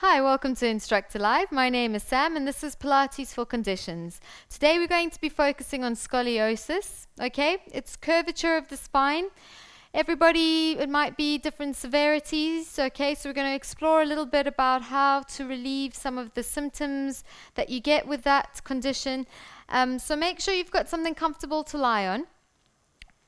Hi, welcome to InstructorLive. My name is Sam and this is Pilates for Conditions. Today we're going to be focusing on scoliosis, okay? It's curvature of the spine. Everybody, it might be different severities, okay? So we're going to explore a little bit about how to relieve some of the symptoms that you get with that condition. So make sure you've got something comfortable to lie on.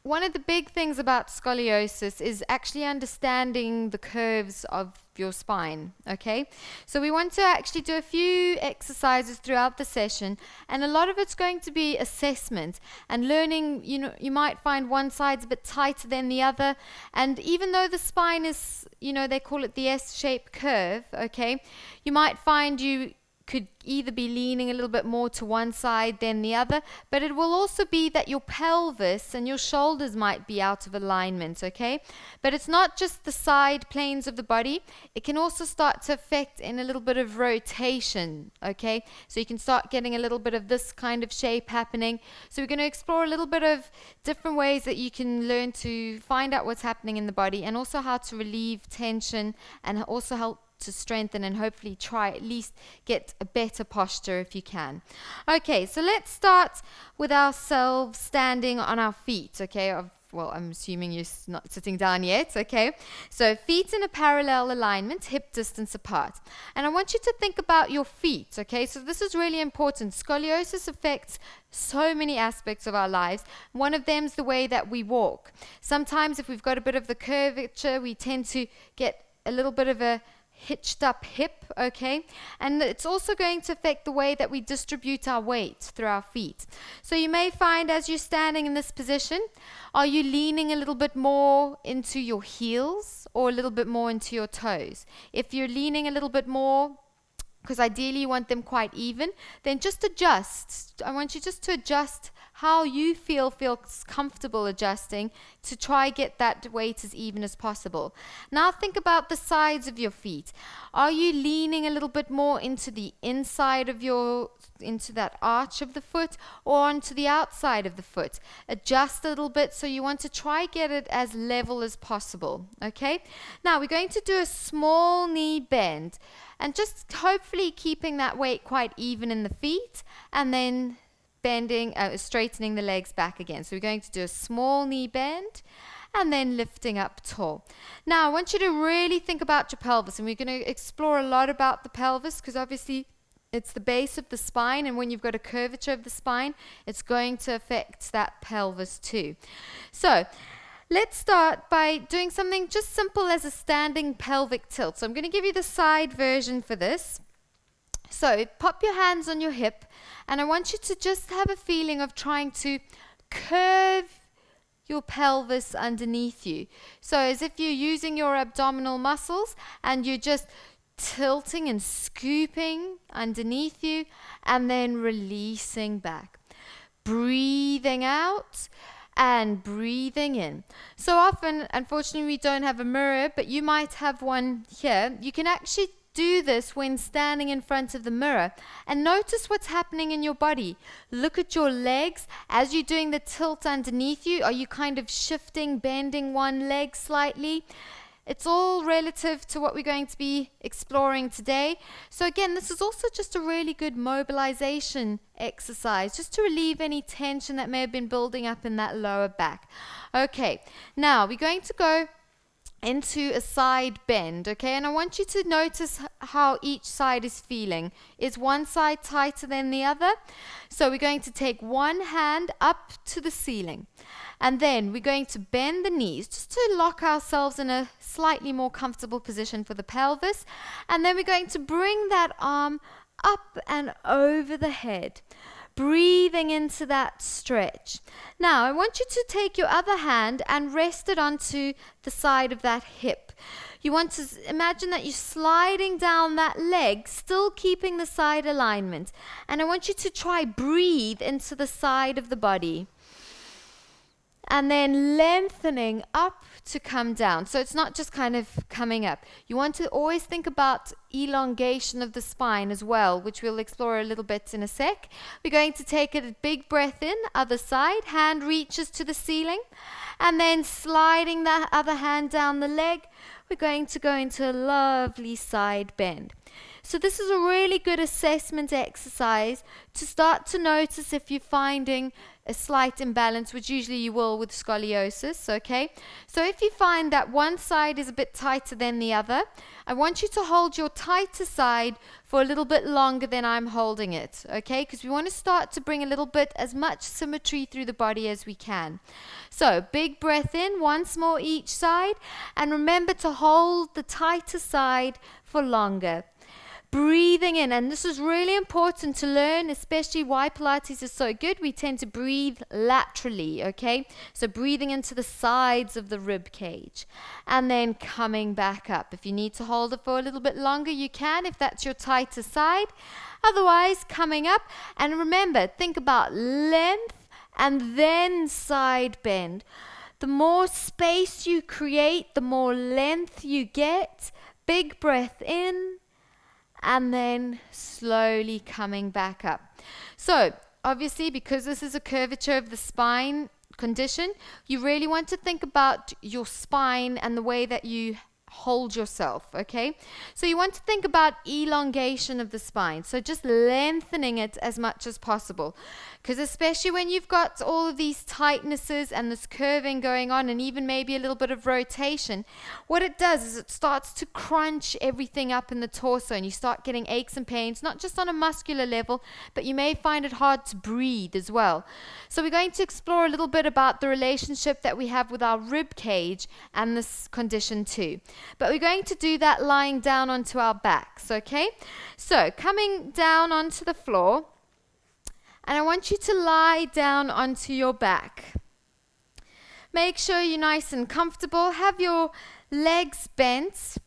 One of the big things about scoliosis is actually understanding the curves of your spine, okay? So we want to actually do a few exercises throughout the session, and a lot of it's going to be assessment and learning. You might find one side's a bit tighter than the other, and even though the spine is, they call it the S-shaped curve, okay? You might find you could either be leaning a little bit more to one side than the other, but it will also be that your pelvis and your shoulders might be out of alignment, okay? But it's not just the side planes of the body, it can also start to affect in a little bit of rotation, okay? So you can start getting a little bit of this kind of shape happening. So we're going to explore a little bit of different ways that you can learn to find out what's happening in the body, and also how to relieve tension and also help to strengthen and hopefully try at least get a better posture if you can. Okay, so let's start with ourselves standing on our feet, okay? Well, I'm assuming you're not sitting down yet, okay? So feet in a parallel alignment, hip distance apart. And I want you to think about your feet, okay? So this is really important. Scoliosis affects so many aspects of our lives. One of them is the way that we walk. Sometimes if we've got a bit of the curvature, we tend to get a little bit of a hitched up hip, okay? And it's also going to affect the way that we distribute our weight through our feet. So you may find as you're standing in this position, are you leaning a little bit more into your heels or a little bit more into your toes? If you're leaning a little bit more, because ideally you want them quite even, then just adjust. I want you just to adjust how you feels comfortable adjusting to try get that weight as even as possible. Now think about the sides of your feet. Are you leaning a little bit more into the inside of into that arch of the foot, or onto the outside of the foot? Adjust a little bit. So you want to try get it as level as possible, okay? Now we're going to do a small knee bend, and just hopefully keeping that weight quite even in the feet, and then straightening the legs back again. So we're going to do a small knee bend and then lifting up tall. Now I want you to really think about your pelvis, and we're going to explore a lot about the pelvis, because obviously it's the base of the spine, and when you've got a curvature of the spine, it's going to affect that pelvis too. So let's start by doing something just simple as a standing pelvic tilt. So I'm going to give you the side version for this. So pop your hands on your hip, and I want you to just have a feeling of trying to curve your pelvis underneath you. So as if you're using your abdominal muscles and you're just tilting and scooping underneath you, and then releasing back. Breathing out and breathing in. So often, unfortunately, we don't have a mirror, but you might have one here. You can actually do this when standing in front of the mirror, and notice what's happening in your body. Look at your legs as you're doing the tilt underneath you. Are you kind of shifting, bending one leg slightly? It's all relative to what we're going to be exploring today. So again, this is also just a really good mobilization exercise, just to relieve any tension that may have been building up in that lower back. Okay, now we're going to go into a side bend, okay? And I want you to notice how each side is feeling. Is one side tighter than the other? So we're going to take one hand up to the ceiling, and then we're going to bend the knees just to lock ourselves in a slightly more comfortable position for the pelvis. And then we're going to bring that arm up and over the head, breathing into that stretch. Now I want you to take your other hand and rest it onto the side of that hip. You want to imagine that you're sliding down that leg, still keeping the side alignment. And I want you to try breathe into the side of the body, and then lengthening up to come down. So it's not just kind of coming up. You want to always think about elongation of the spine as well, which we'll explore a little bit in a sec. We're going to take a big breath in, other side, hand reaches to the ceiling, and then sliding that other hand down the leg, we're going to go into a lovely side bend. So this is a really good assessment exercise to start to notice if you're finding a slight imbalance, which usually you will with scoliosis, okay? So if you find that one side is a bit tighter than the other, I want you to hold your tighter side for a little bit longer than I'm holding it, okay? Because we want to start to bring a little bit as much symmetry through the body as we can. So big breath in, once more each side, and remember to hold the tighter side for longer. Breathing in, and this is really important to learn, especially why Pilates is so good. We tend to breathe laterally, okay? So breathing into the sides of the rib cage and then coming back up. If you need to hold it for a little bit longer, you can if that's your tighter side. Otherwise, coming up, and remember, think about length and then side bend. The more space you create, the more length you get. Big breath in, and then slowly coming back up. So obviously, because this is a curvature of the spine condition, you really want to think about your spine and the way that you hold yourself, okay? So you want to think about elongation of the spine, so just lengthening it as much as possible, because especially when you've got all of these tightnesses and this curving going on, and even maybe a little bit of rotation, what it does is it starts to crunch everything up in the torso, and you start getting aches and pains, not just on a muscular level, but you may find it hard to breathe as well. So we're going to explore a little bit about the relationship that we have with our rib cage and this condition too. But we're going to do that lying down onto our backs, okay? So coming down onto the floor, and I want you to lie down onto your back. Make sure you're nice and comfortable. Have your legs bent.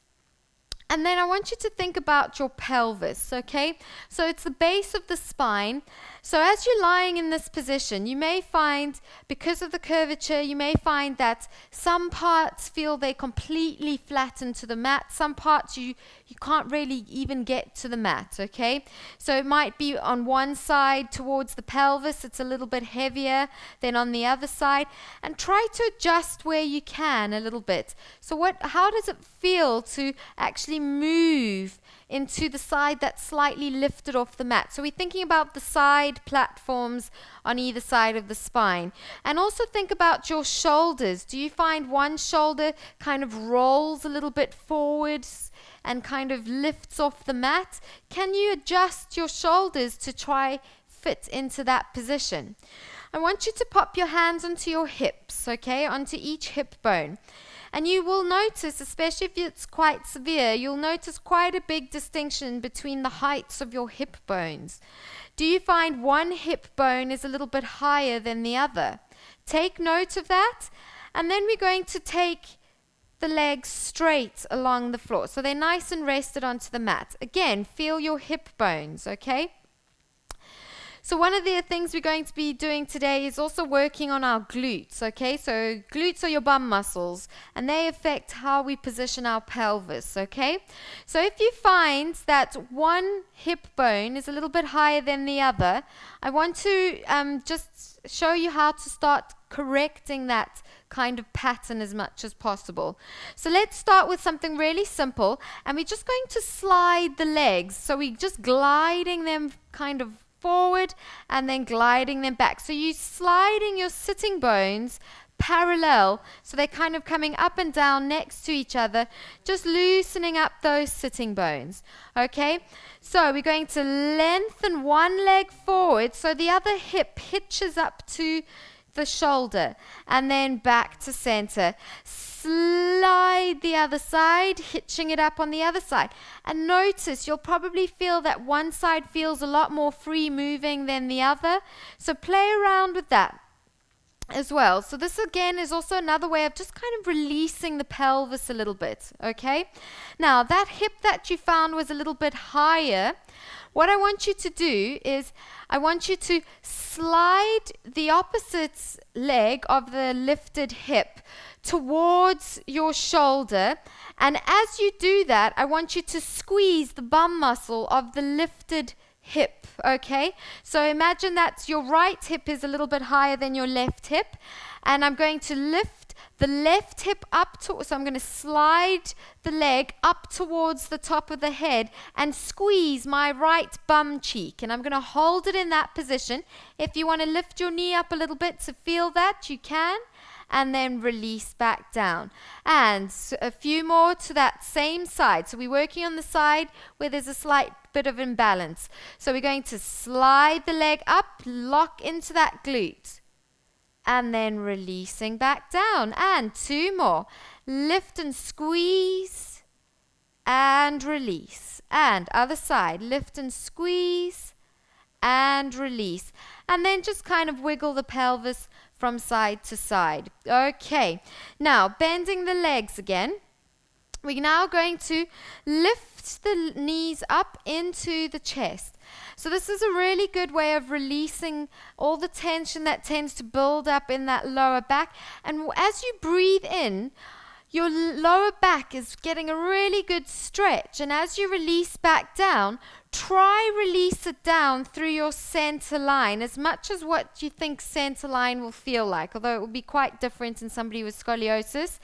And then I want you to think about your pelvis, okay? So it's the base of the spine. So as you're lying in this position, you may find, because of the curvature, you may find that some parts feel they completely flatten to the mat. Some parts you can't really even get to the mat, okay? So it might be on one side towards the pelvis, it's a little bit heavier than on the other side. And try to adjust where you can a little bit. So how does it feel to actually move into the side that's slightly lifted off the mat? So we're thinking about the side platforms on either side of the spine. And also think about your shoulders. Do you find one shoulder kind of rolls a little bit forwards and kind of lifts off the mat? Can you adjust your shoulders to try fit into that position? I want you to pop your hands onto your hips, okay, onto each hip bone. And you will notice, especially if it's quite severe, you'll notice quite a big distinction between the heights of your hip bones. Do you find one hip bone is a little bit higher than the other? Take note of that. And then we're going to take the legs straight along the floor. So they're nice and rested onto the mat. Again, feel your hip bones, okay? So one of the things we're going to be doing today is also working on our glutes, okay? So glutes are your bum muscles, and they affect how we position our pelvis, okay? So if you find that one hip bone is a little bit higher than the other, I want to just show you how to start correcting that kind of pattern as much as possible. So let's start with something really simple, and we're just going to slide the legs. So we're just gliding them kind of forward and then gliding them back. So you're sliding your sitting bones parallel, so they're kind of coming up and down next to each other, just loosening up those sitting bones. Okay, so we're going to lengthen one leg forward so the other hip hitches up to the shoulder, and then back to center. Slide the other side, hitching it up on the other side. And notice you'll probably feel that one side feels a lot more free moving than the other. So play around with that as well. So this again is also another way of just kind of releasing the pelvis a little bit, okay? Now that hip that you found was a little bit higher. What I want you to do is I want you to slide the opposite leg of the lifted hip towards your shoulder, and as you do that, I want you to squeeze the bum muscle of the lifted hip, okay? So imagine that your right hip is a little bit higher than your left hip, And I'm going to lift the left hip up so I'm going to slide the leg up towards the top of the head and squeeze my right bum cheek. And I'm going to hold it in that position. If you want to lift your knee up a little bit to feel that, you can. And then release back down. And a few more to that same side. So we're working on the side where there's a slight bit of imbalance. So we're going to slide the leg up, lock into that glute. And then releasing back down. And 2 more. Lift and squeeze. And release. And other side. Lift and squeeze. And release. And then just kind of wiggle the pelvis from side to side. Okay, now bending the legs again. We're now going to lift the knees up into the chest. So this is a really good way of releasing all the tension that tends to build up in that lower back. And as you breathe in, your lower back is getting a really good stretch. And as you release back down, try release it down through your center line as much as what you think center line will feel like, although it will be quite different in somebody with scoliosis.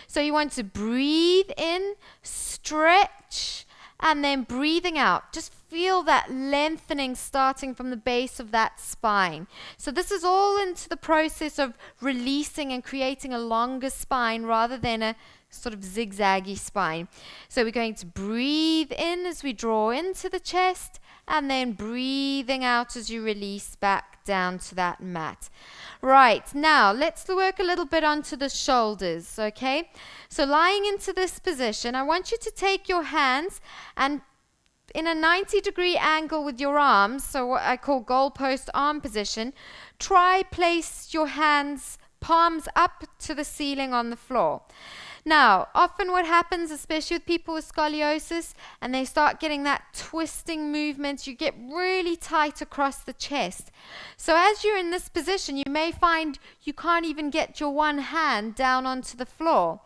So you want to breathe in, stretch, and then breathing out. Just feel that lengthening starting from the base of that spine. So this is all into the process of releasing and creating a longer spine rather than a sort of zigzaggy spine. So we're going to breathe in as we draw into the chest, and then breathing out as you release back down to that mat. Right, now let's work a little bit onto the shoulders, okay? So lying into this position, I want you to take your hands and in a 90-degree angle with your arms, so what I call goalpost arm position, try place your hands, palms up to the ceiling on the floor. Now, often what happens, especially with people with scoliosis, and they start getting that twisting movement, you get really tight across the chest. So as you're in this position, you may find you can't even get your one hand down onto the floor.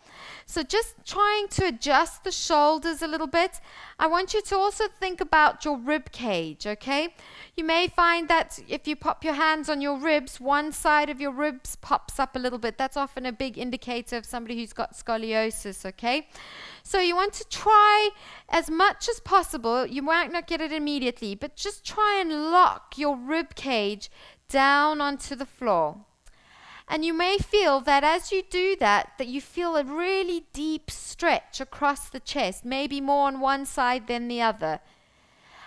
So just trying to adjust the shoulders a little bit. I want you to also think about your rib cage, okay? You may find that if you pop your hands on your ribs, one side of your ribs pops up a little bit. That's often a big indicator of somebody who's got scoliosis, okay? So you want to try as much as possible. You might not get it immediately, but just try and lock your rib cage down onto the floor. And you may feel that as you do that you feel a really deep stretch across the chest, maybe more on one side than the other.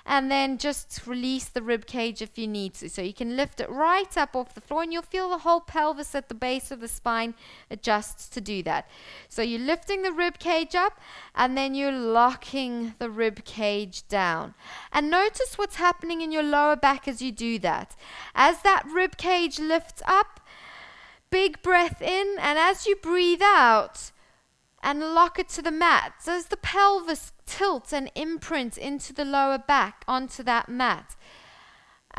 And then just release the rib cage if you need to. So you can lift it right up off the floor and you'll feel the whole pelvis at the base of the spine adjusts to do that. So you're lifting the rib cage up and then you're locking the rib cage down. And notice what's happening in your lower back as you do that. As that rib cage lifts up, big breath in, and as you breathe out and lock it to the mat, does the pelvis tilt and imprint into the lower back onto that mat?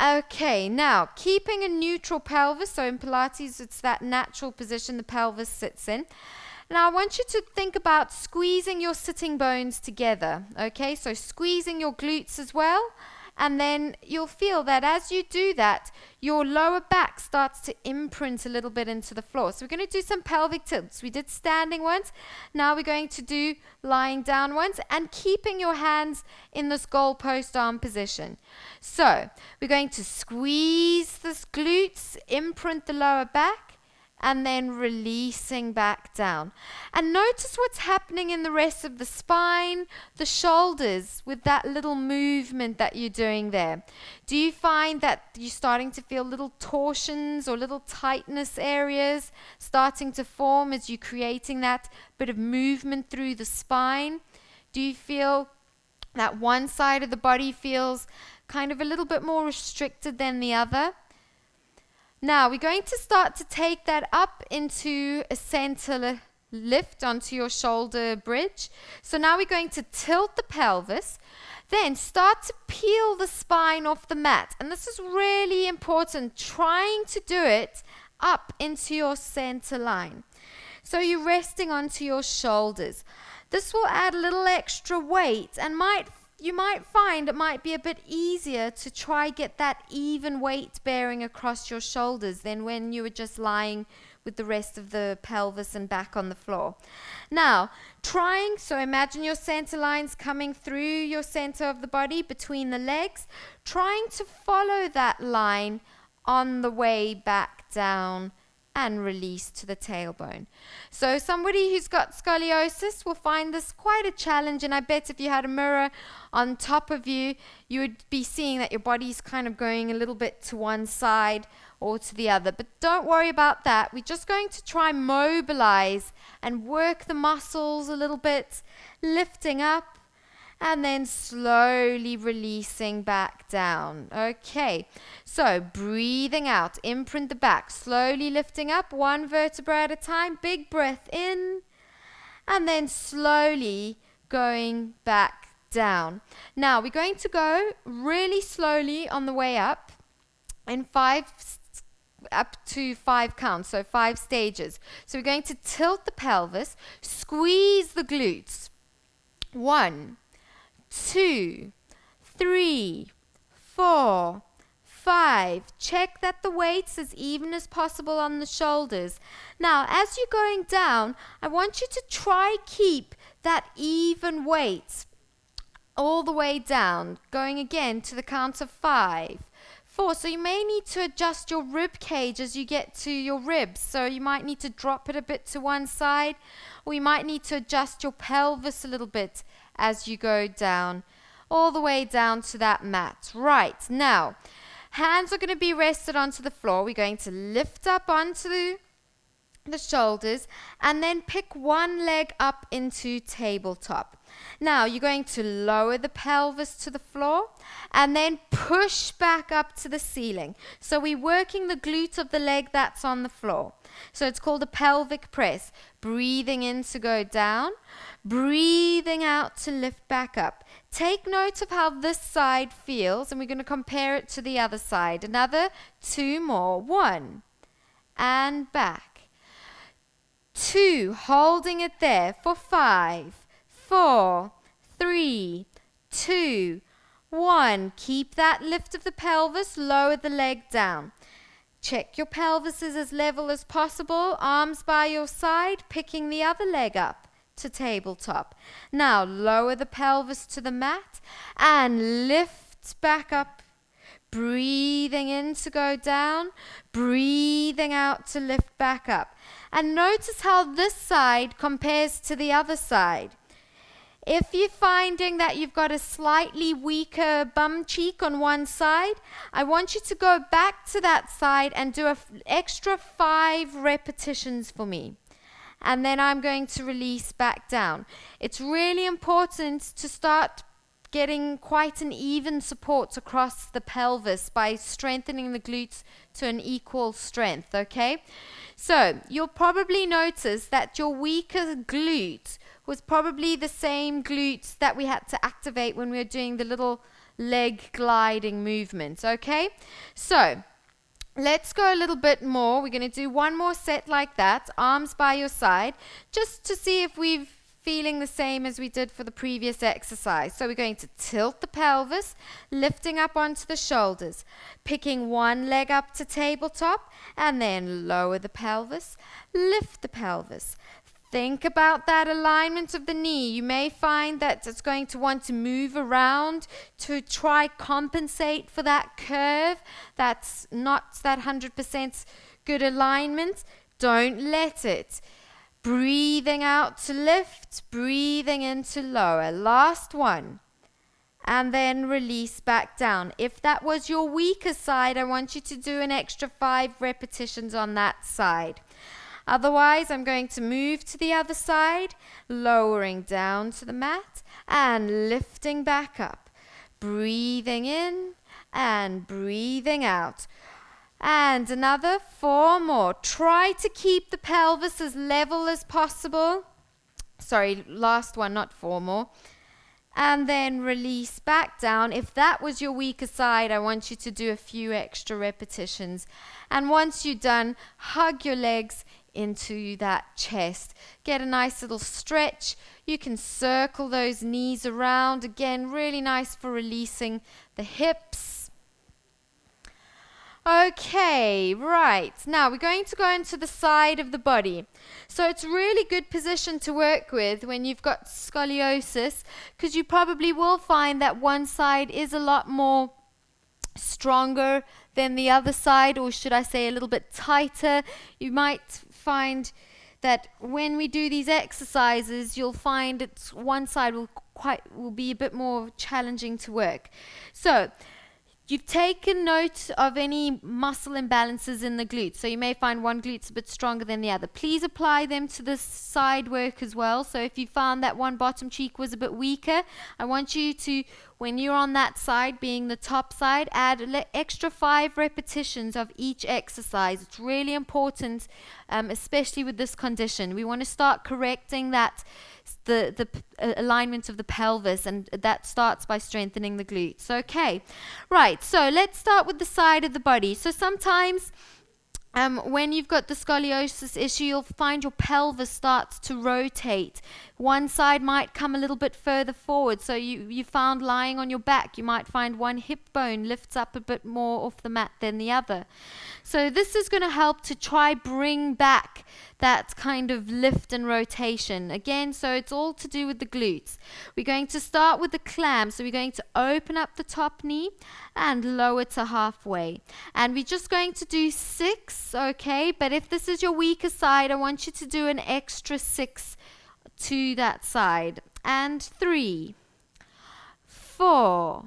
Okay, now keeping a neutral pelvis, so in Pilates it's that natural position the pelvis sits in. Now I want you to think about squeezing your sitting bones together, okay? So squeezing your glutes as well. And then you'll feel that as you do that, your lower back starts to imprint a little bit into the floor. So we're going to do some pelvic tilts. We did standing once. Now we're going to do lying down once and keeping your hands in this goalpost arm position. So we're going to squeeze the glutes, imprint the lower back, and then releasing back down. And notice what's happening in the rest of the spine, the shoulders, with that little movement that you're doing there. Do you find that you're starting to feel little torsions or little tightness areas starting to form as you're creating that bit of movement through the spine? Do you feel that one side of the body feels kind of a little bit more restricted than the other? Now we're going to start to take that up into a center lift onto your shoulder bridge. So now we're going to tilt the pelvis, then start to peel the spine off the mat. And this is really important, trying to do it up into your center line. So you're resting onto your shoulders. This will add a little extra weight and might you might find it might be a bit easier to try get that even weight bearing across your shoulders than when you were just lying with the rest of the pelvis and back on the floor. Now, so imagine your center lines coming through your center of the body between the legs, trying to follow that line on the way back down and release to the tailbone. So somebody who's got scoliosis will find this quite a challenge, and I bet if you had a mirror on top of you, you would be seeing that your body's kind of going a little bit to one side or to the other. But don't worry about that. We're just going to try mobilize and work the muscles a little bit, lifting up and then slowly releasing back down. Okay, so breathing out, imprint the back, slowly lifting up, one vertebra at a time, big breath in, and then slowly going back down. Now we're going to go really slowly on the way up in up to 5 counts, so 5 stages. So we're going to tilt the pelvis, squeeze the glutes. 1, 2, 3, 4, 5. Check that the weight's as even as possible on the shoulders. Now, as you're going down, I want you to try keep that even weight all the way down, going again to the count of 5, 4. So you may need to adjust your rib cage as you get to your ribs. So you might need to drop it a bit to one side, or you might need to adjust your pelvis a little bit as you go down, all the way down to that mat. Right, now, hands are going to be rested onto the floor. We're going to lift up onto the shoulders and then pick one leg up into tabletop. Now, you're going to lower the pelvis to the floor and then push back up to the ceiling. So we're working the glute of the leg that's on the floor. So it's called a pelvic press. Breathing in to go down, breathing out to lift back up. Take note of how this side feels, and we're going to compare it to the other side. Another 2 more. 1, and back. 2, holding it there for 5, 4, 3, 2, 1. Keep that lift of the pelvis, lower the leg down. Check your pelvis is as level as possible, arms by your side, picking the other leg up to tabletop. Now lower the pelvis to the mat and lift back up, breathing in to go down, breathing out to lift back up. And notice how this side compares to the other side. If you're finding that you've got a slightly weaker bum cheek on one side, I want you to go back to that side and do an extra 5 repetitions for me. And then I'm going to release back down. It's really important to start getting quite an even support across the pelvis by strengthening the glutes to an equal strength, okay? So you'll probably notice that your weaker glute was probably the same glutes that we had to activate when we were doing the little leg gliding movement, okay? So let's go a little bit more. We're going to do one more set like that, arms by your side, just to see if we're feeling the same as we did for the previous exercise. So we're going to tilt the pelvis, lifting up onto the shoulders, picking one leg up to tabletop, and then lower the pelvis, lift the pelvis. Think about that alignment of the knee. You may find that it's going to want to move around to try compensate for that curve. That's not that 100% good alignment. Don't let it. Breathing out to lift, breathing in to lower. Last one. And then release back down. If that was your weaker side, I want you to do an extra 5 repetitions on that side. Otherwise, I'm going to move to the other side, lowering down to the mat and lifting back up. Breathing in and breathing out. And another 4 more. Try to keep the pelvis as level as possible. Sorry, last one, not 4 more. And then release back down. If that was your weaker side, I want you to do a few extra repetitions. And once you're done, hug your legs into that chest. Get a nice little stretch. You can circle those knees around. Again, really nice for releasing the hips. Okay, right. Now we're going to go into the side of the body. So it's a really good position to work with when you've got scoliosis, because you probably will find that one side is a lot more stronger than the other side, or should I say a little bit tighter. You might find that when we do these exercises, you'll find it's one side will be a bit more challenging to work. So you've taken note of any muscle imbalances in the glutes. So you may find one glute's a bit stronger than the other. Please apply them to the side work as well. So if you found that one bottom cheek was a bit weaker, I want you to, when you're on that side, being the top side, add extra 5 repetitions of each exercise. It's really important, especially with this condition. We want to start correcting that the alignment of the pelvis, and that starts by strengthening the glutes. Okay, right, so let's start with the side of the body. So sometimes when you've got the scoliosis issue, you'll find your pelvis starts to rotate. One side might come a little bit further forward. So you found lying on your back, you might find one hip bone lifts up a bit more off the mat than the other. So this is going to help to try bring back that kind of lift and rotation. Again, so it's all to do with the glutes. We're going to start with the clam. So we're going to open up the top knee and lower to halfway. And we're just going to do 6, okay? But if this is your weaker side, I want you to do an extra 6 to that side. And 3, 4,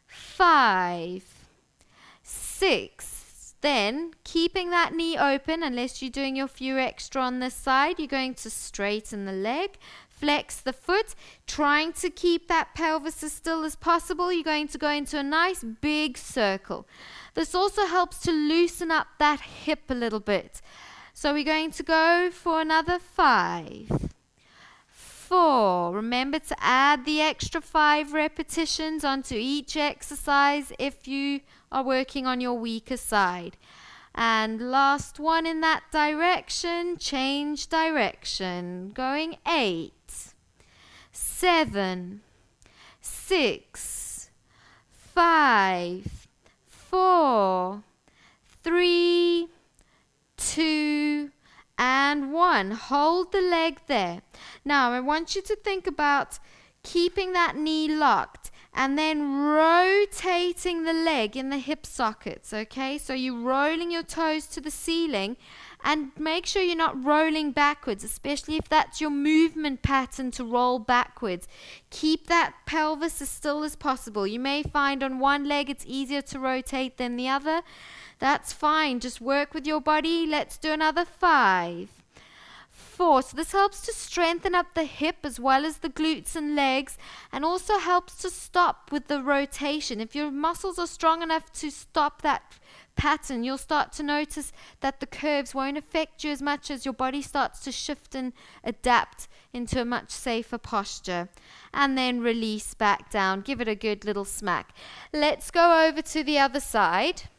5, 6. Then, keeping that knee open, unless you're doing your few extra on this side, you're going to straighten the leg, flex the foot, trying to keep that pelvis as still as possible. You're going to go into a nice big circle. This also helps to loosen up that hip a little bit. So we're going to go for another 5, 4. Remember to add the extra 5 repetitions onto each exercise if you are working on your weaker side. And last one in that direction, change direction. Going 8, 7, 6, 5, 4, 3, 2, and 1. Hold the leg there. Now I want you to think about keeping that knee locked and then rotating the leg in the hip sockets, okay? So you're rolling your toes to the ceiling, and make sure you're not rolling backwards, especially if that's your movement pattern to roll backwards. Keep that pelvis as still as possible. You may find on one leg it's easier to rotate than the other. That's fine. Just work with your body. Let's do another 5, 4. So this helps to strengthen up the hip as well as the glutes and legs, and also helps to stop with the rotation. If your muscles are strong enough to stop that pattern, you'll start to notice that the curves won't affect you as much as your body starts to shift and adapt into a much safer posture. And then release back down. Give it a good little smack. Let's go over to the other side.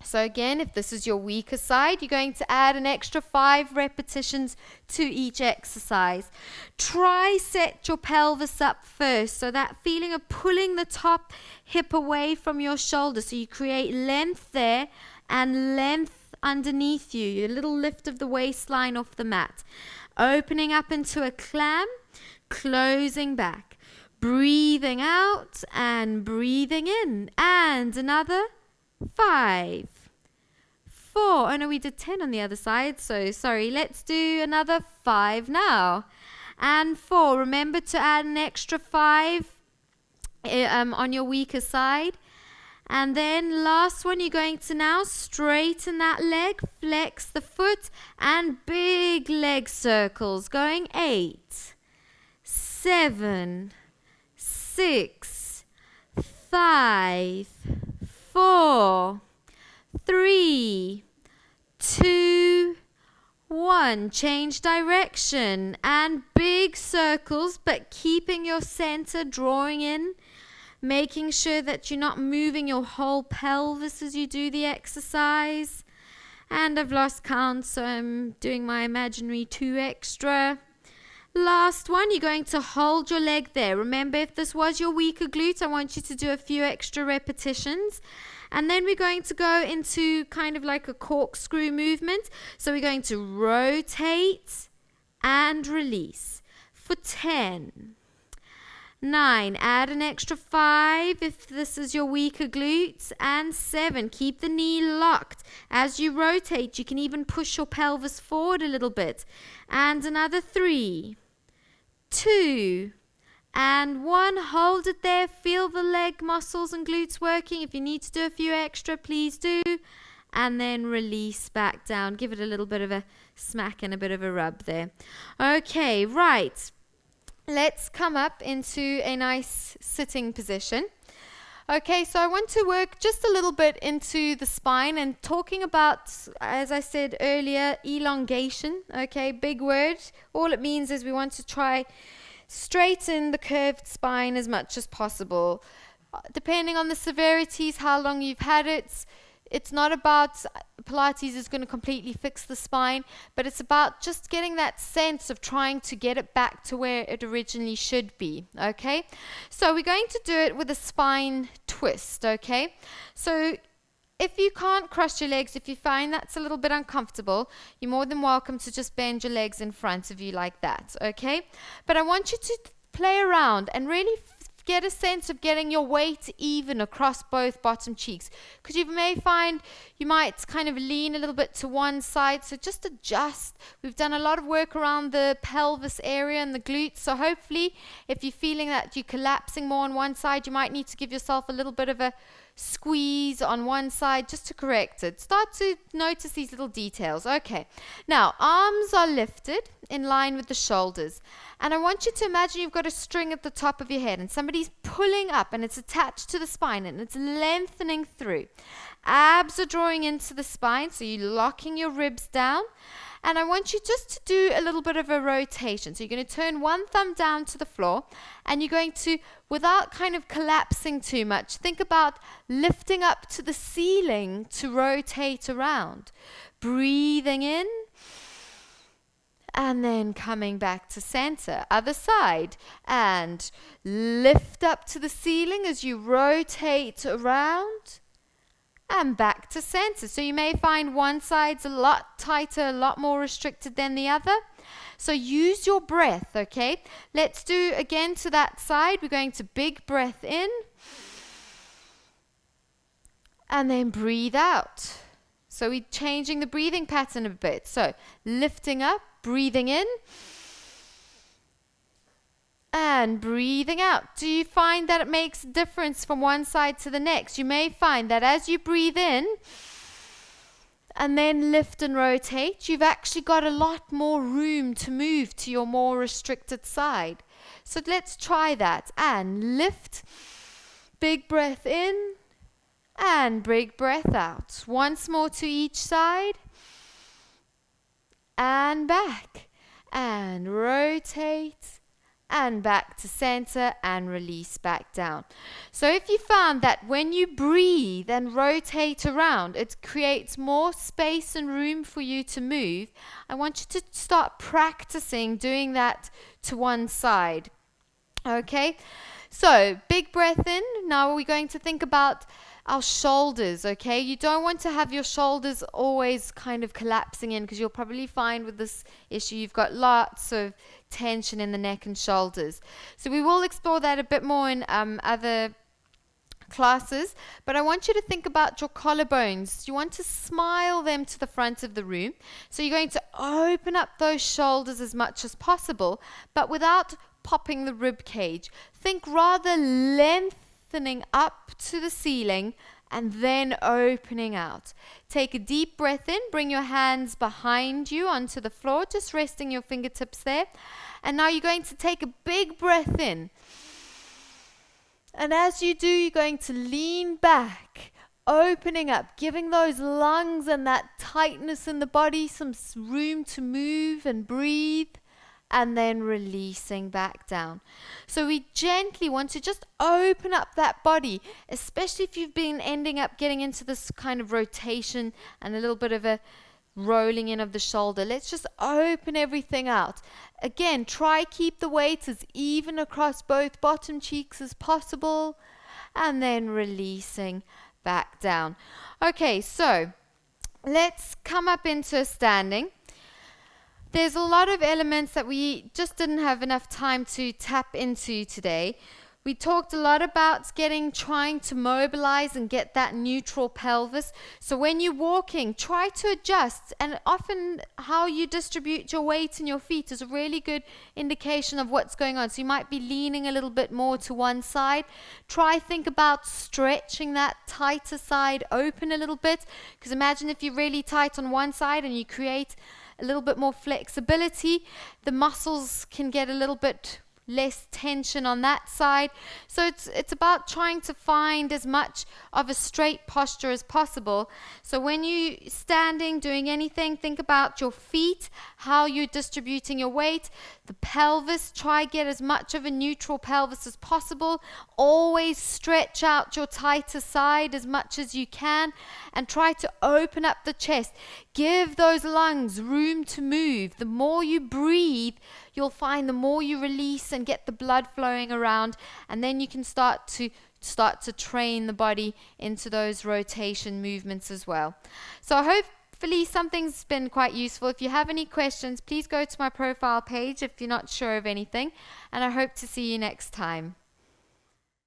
So again, if this is your weaker side, you're going to add an extra 5 repetitions to each exercise. Try set your pelvis up first, so that feeling of pulling the top hip away from your shoulder, so you create length there and length underneath you, a little lift of the waistline off the mat. Opening up into a clam, closing back, breathing out and breathing in, and another 5, 4. Oh no, we did 10 on the other side, so sorry. Let's do another 5 now. And 4. Remember to add an extra 5 on your weaker side. And then last one, you're going to now straighten that leg, flex the foot, and big leg circles. Going 8, 7, 6, 5, 4, 3, 2, 1. Change direction and big circles, but keeping your center, drawing in, making sure that you're not moving your whole pelvis as you do the exercise. And I've lost count, so I'm doing my imaginary 2 extra. Last one, you're going to hold your leg there. Remember, if this was your weaker glute, I want you to do a few extra repetitions. And then we're going to go into kind of like a corkscrew movement. So we're going to rotate and release for 10. 9, add an extra 5 if this is your weaker glutes, and 7, keep the knee locked. As you rotate, you can even push your pelvis forward a little bit. And another 3, 2, and 1. Hold it there. Feel the leg muscles and glutes working. If you need to do a few extra, please do. And then release back down. Give it a little bit of a smack and a bit of a rub there. Okay, right. Let's come up into a nice sitting position. Okay, so I want to work just a little bit into the spine and talking about, as I said earlier, elongation. Okay, big word. All it means is we want to try straighten the curved spine as much as possible. Depending on the severities, how long you've had it, it's not about Pilates is going to completely fix the spine, but it's about just getting that sense of trying to get it back to where it originally should be. Okay, so we're going to do it with a spine twist. Okay, so if you can't cross your legs, if you find that's a little bit uncomfortable, you're more than welcome to just bend your legs in front of you like that. Okay, but I want you to play around and really get a sense of getting your weight even across both bottom cheeks, because you may find you might kind of lean a little bit to one side, so just adjust. We've done a lot of work around the pelvis area and the glutes, so hopefully if you're feeling that you're collapsing more on one side, you might need to give yourself a little bit of a squeeze on one side just to correct it. Start to notice these little details. Okay, now arms are lifted in line with the shoulders, and I want you to imagine you've got a string at the top of your head and somebody's pulling up and it's attached to the spine and it's lengthening through. Abs are drawing into the spine, so you're locking your ribs down. And I want you just to do a little bit of a rotation. So you're going to turn one thumb down to the floor, and you're going to, without kind of collapsing too much, think about lifting up to the ceiling to rotate around. Breathing in, and then coming back to center. Other side, and lift up to the ceiling as you rotate around. And back to center. So you may find one side's a lot tighter, a lot more restricted than the other. So use your breath, okay? Let's do again to that side. We're going to big breath in. And then breathe out. So we're changing the breathing pattern a bit. So lifting up, breathing in. And breathing out. Do you find that it makes a difference from one side to the next? You may find that as you breathe in and then lift and rotate, you've actually got a lot more room to move to your more restricted side. So let's try that. And lift, big breath in, and big breath out. Once more to each side. And back. And rotate. And back to center and release back down. So if you found that when you breathe and rotate around, it creates more space and room for you to move, I want you to start practicing doing that to one side. Okay, so big breath in. Now we're going to think about our shoulders, okay? You don't want to have your shoulders always kind of collapsing in, because you'll probably find with this issue you've got lots of tension in the neck and shoulders. So we will explore that a bit more in other classes, but I want you to think about your collarbones. You want to smile them to the front of the room. So you're going to open up those shoulders as much as possible, but without popping the rib cage. Think rather lengthening up to the ceiling and then opening out. Take a deep breath in, bring your hands behind you onto the floor, just resting your fingertips there. And now you're going to take a big breath in. And as you do, you're going to lean back, opening up, giving those lungs and that tightness in the body some room to move and breathe. and then releasing back down. So we gently want to just open up that body, especially if you've been ending up getting into this kind of rotation and a little bit of a rolling in of the shoulder. Let's just open everything out. Again, try keep the weight as even across both bottom cheeks as possible, and then releasing back down. Okay, so let's come up into standing. There's a lot of elements that we just didn't have enough time to tap into today. We talked a lot about trying to mobilize and get that neutral pelvis. So when you're walking, try to adjust, and often how you distribute your weight and your feet is a really good indication of what's going on. So you might be leaning a little bit more to one side. Think about stretching that tighter side open a little bit, because imagine if you're really tight on one side and you create a little bit more flexibility, the muscles can get a little bit less tension on that side. So it's about trying to find as much of a straight posture as possible. So when you're standing, doing anything, think about your feet, how you're distributing your weight, the pelvis. Try get as much of a neutral pelvis as possible. Always stretch out your tighter side as much as you can, and try to open up the chest. Give those lungs room to move. The more you breathe, you'll find the more you release and get the blood flowing around, and then you can start to train the body into those rotation movements as well. So hopefully something's been quite useful. If you have any questions, please go to my profile page if you're not sure of anything, and I hope to see you next time.